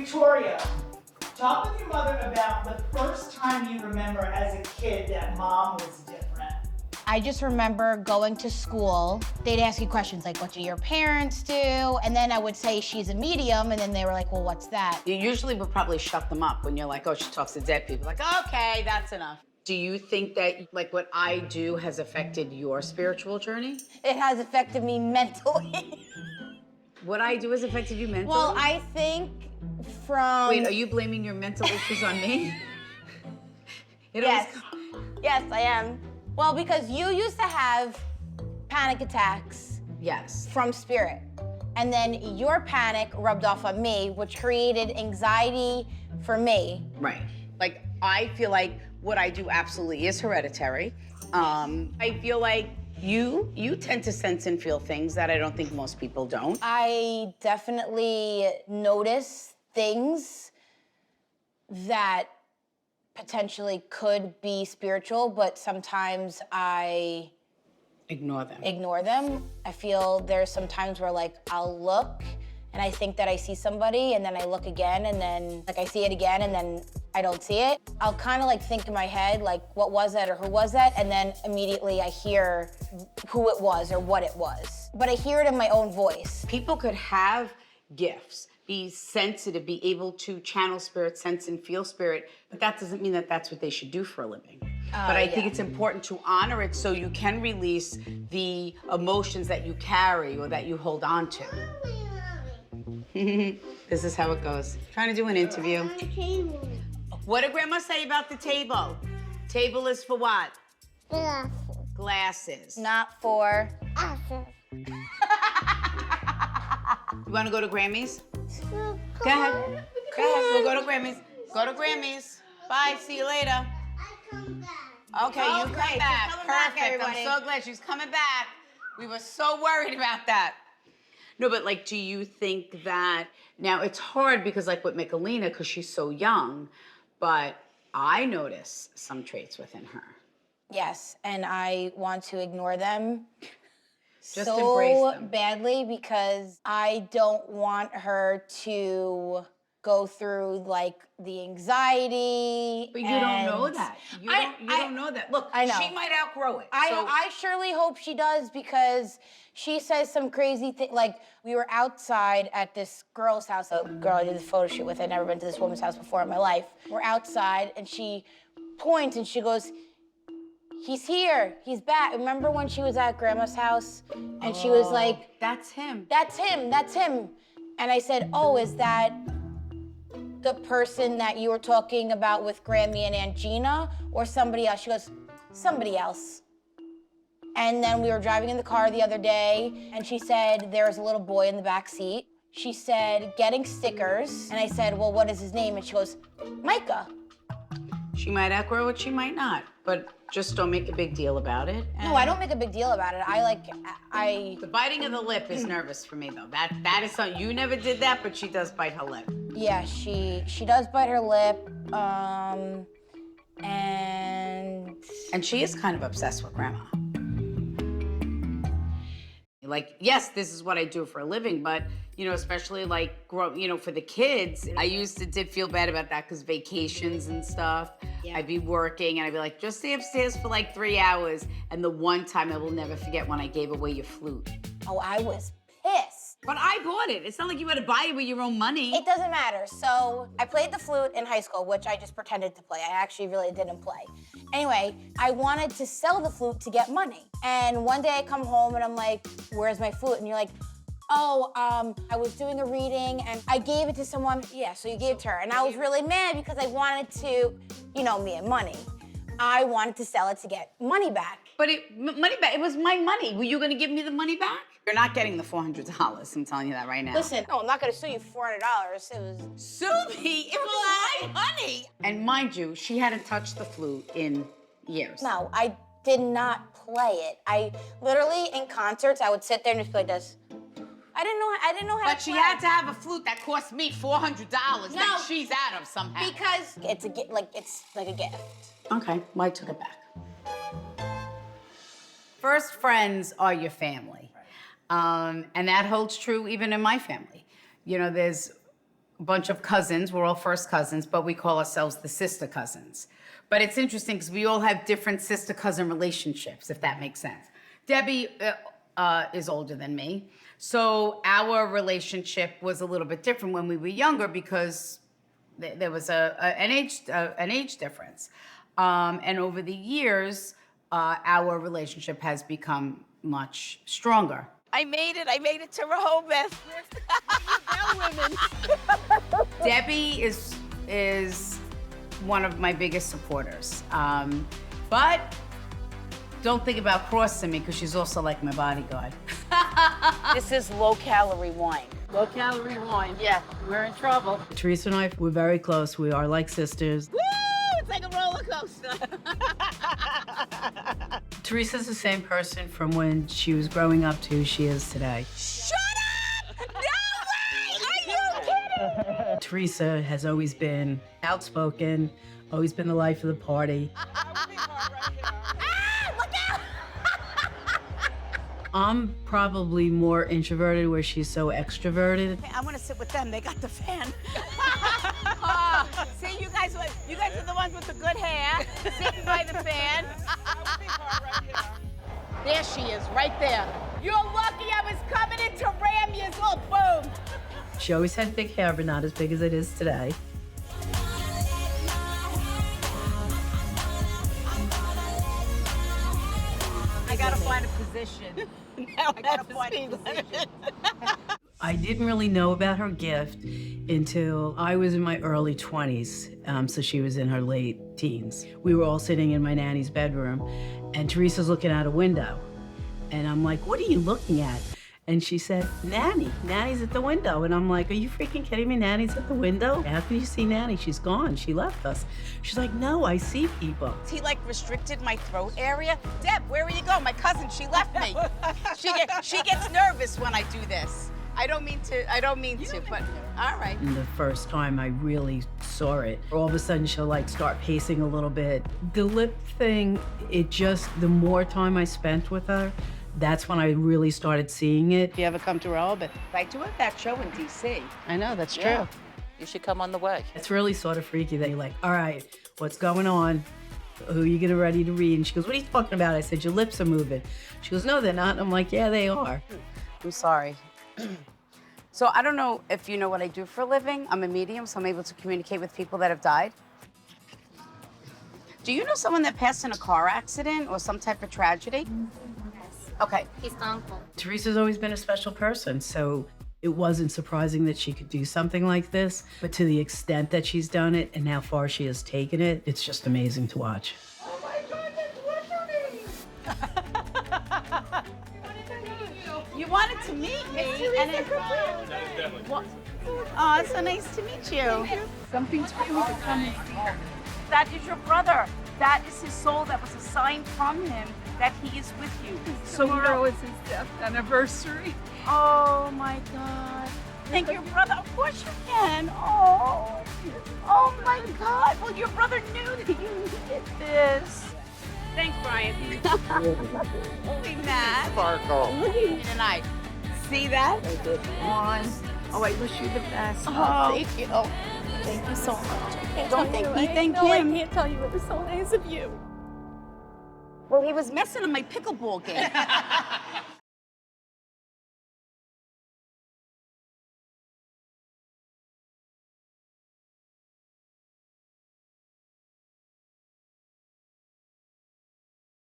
Victoria, talk with your mother about the first time you remember as a kid that mom was different. I just remember going to school. They'd ask you questions like, what do your parents do? And then I would say she's a medium, and then they were like, well, what's that? You usually would probably shut them up when you're like, oh, she talks to dead people. Like, okay, that's enough. Do you think that, like, what I do has affected your spiritual journey? It has affected me mentally. What I do has affected you mentally? Well, I think from... Wait, are you blaming your mental issues on me? Yes. Yes, I am. Well, because you used to have panic attacks. Yes. From spirit. And then your panic rubbed off on me, which created anxiety for me. Right. Like, I feel like what I do absolutely is hereditary. I feel like you tend to sense and feel things that I don't think most people don't. I definitely notice things that potentially could be spiritual, but sometimes I ignore them. I feel there's some times where like I'll look and I think that I see somebody, and then I look again, and then like I see it again, and then I don't see it. I'll kind of like think in my head like, what was that or who was that? And then immediately I hear who it was or what it was. But I hear it in my own voice. People could have gifts, be sensitive, be able to channel spirit, sense and feel spirit, but that doesn't mean that that's what they should do for a living. But I think it's important to honor it so you can release the emotions that you carry or that you hold on to. This is how it goes. Trying to do an interview. What did Grandma say about the table? Table is for what? Glasses. Glasses. Not for... Glasses. You want to go to Grammy's? Go ahead. Go ahead. We'll go to Grammy's. Go to Grammy's. Bye. See you later. I come back. Okay, you come back. coming back, Perfect. everybody. I'm so glad she's coming back. We were so worried about that. No, but like, do you think that now it's hard because like with Michelina, because she's so young, but I notice some traits within her. Yes, and I want to ignore them. Just embrace them. Badly because I don't want her to go through like the anxiety. But you don't know that. You don't know that. Look, I know. she might outgrow it. I surely hope she does because she says some crazy thing. Like we were outside at this girl's house, a girl I did the photo shoot with. I'd never been to this woman's house before in my life. We're outside and she points and she goes, he's here, he's back. Remember when she was at Grandma's house and she was like, that's him. That's him, that's him. And I said, oh, is that the person that you were talking about with Grammy and Aunt Gina or somebody else? She goes, somebody else. And then we were driving in the car the other day and she said, there's a little boy in the back seat. She said, getting stickers. And I said, well, what is his name? And she goes, Micah. She might outgrow it, she might not. But just don't make a big deal about it. No, I don't make a big deal about it. The biting of the lip is nervous for me, though. That is something, you never did that, but she does bite her lip. Yeah, she does bite her lip, And she is kind of obsessed with Grandma. Like, yes, this is what I do for a living, but, you know, especially like, for the kids, I did feel bad about that because vacations and stuff, yeah. I'd be working and I'd be like, just stay upstairs for like 3 hours. And the one time I will never forget when I gave away your flute. Oh, I was pissed. But I bought it. It's not like you had to buy it with your own money. It doesn't matter. So I played the flute in high school, which I just pretended to play. I actually really didn't play. Anyway, I wanted to sell the flute to get money. And one day I come home and I'm like, where's my flute? And you're like, oh, I was doing a reading and I gave it to someone. Yeah, so you gave it to her. And I was really mad because I wanted to, you know, me and money. I wanted to sell it to get money back. But money back, it was my money. Were you gonna give me the money back? You're not getting the $400, I'm telling you that right now. Listen, no, I'm not gonna sue you for $400. It was... Sue me? It was my money! And mind you, she hadn't touched the flute in years. No, I did not play it. I literally, in concerts, I would sit there and just be like this. I didn't know how to play. But she had to have a flute that cost me $400 that she's out of somehow. Because it's like a gift. Okay, well, I took it back. First friends are your family. And that holds true even in my family. You know, there's bunch of cousins. We're all first cousins, but we call ourselves the sister cousins. But it's interesting because we all have different sister cousin relationships, if that makes sense. Debbie is older than me, so our relationship was a little bit different when we were younger because there was an age difference. And over the years, our relationship has become much stronger. I made it to Rehoboth. Debbie is one of my biggest supporters. But don't think about crossing me because she's also like my bodyguard. This is low-calorie wine. Low-calorie wine. Yeah, we're in trouble. Teresa and I, we're very close. We are like sisters. Woo! It's like a roller coaster. Teresa's the same person from when she was growing up to who she is today. Shut up! No way! Are you kidding? Teresa has always been outspoken, always been the life of the party. I'm probably more introverted where she's so extroverted. I want to sit with them. They got the fan. See, you guys are the ones with the good hair, sitting by the fan. There she is, right there. You're lucky I was coming in to ram you. Oh, boom. She always had big hair, but not as big as it is today. I gotta find a position. Now I gotta find a position. I didn't really know about her gift until I was in my early 20s, so she was in her late teens. We were all sitting in my nanny's bedroom, and Teresa's looking out a window. And I'm like, what are you looking at? And she said, Nanny. Nanny's at the window. And I'm like, are you freaking kidding me? Nanny's at the window? How can you see Nanny? She's gone. She left us. She's like, no, I see people. He like restricted my throat area. Deb, where are you going? My cousin, she left me. She gets nervous when I do this. I don't mean to, but all right. And the first time I really saw it, all of a sudden she'll like start pacing a little bit. The lip thing, the more time I spent with her, that's when I really started seeing it. If you ever come to Rehoboth. I do have that show in D.C. I know, that's Yeah. true. You should come on the way. It's really sort of freaky that you're like, all right, what's going on? Who are you getting ready to read? And she goes, what are you talking about? I said, your lips are moving. She goes, no, they're not. And I'm like, yeah, they are. I'm sorry. So I don't know if you know what I do for a living. I'm a medium, so I'm able to communicate with people that have died. Do you know someone that passed in a car accident or some type of tragedy? Yes. Okay. His uncle. Teresa's always been a special person, so it wasn't surprising that she could do something like this. But to the extent that she's done it and how far she has taken it, it's just amazing to watch. Oh my goodness, You wanted to meet me, and it. Oh, it's so nice to meet you. Something told me to come and see her. That is your brother. That is his soul that was assigned from him, that he is with you. So Tomorrow is his death anniversary. Oh my God. Thank your brother. Of course you can. Oh. Oh my God. Well, your brother knew that you needed this. Thanks, Brian. Holy Matt. Sparkle. Look at you tonight. See that? On. Oh, I wish you the best. Oh, thank you. Oh, thank you so much. Don't thank me, thank him. I can't tell you, it was so nice of you. Well, he was messing on my pickleball game.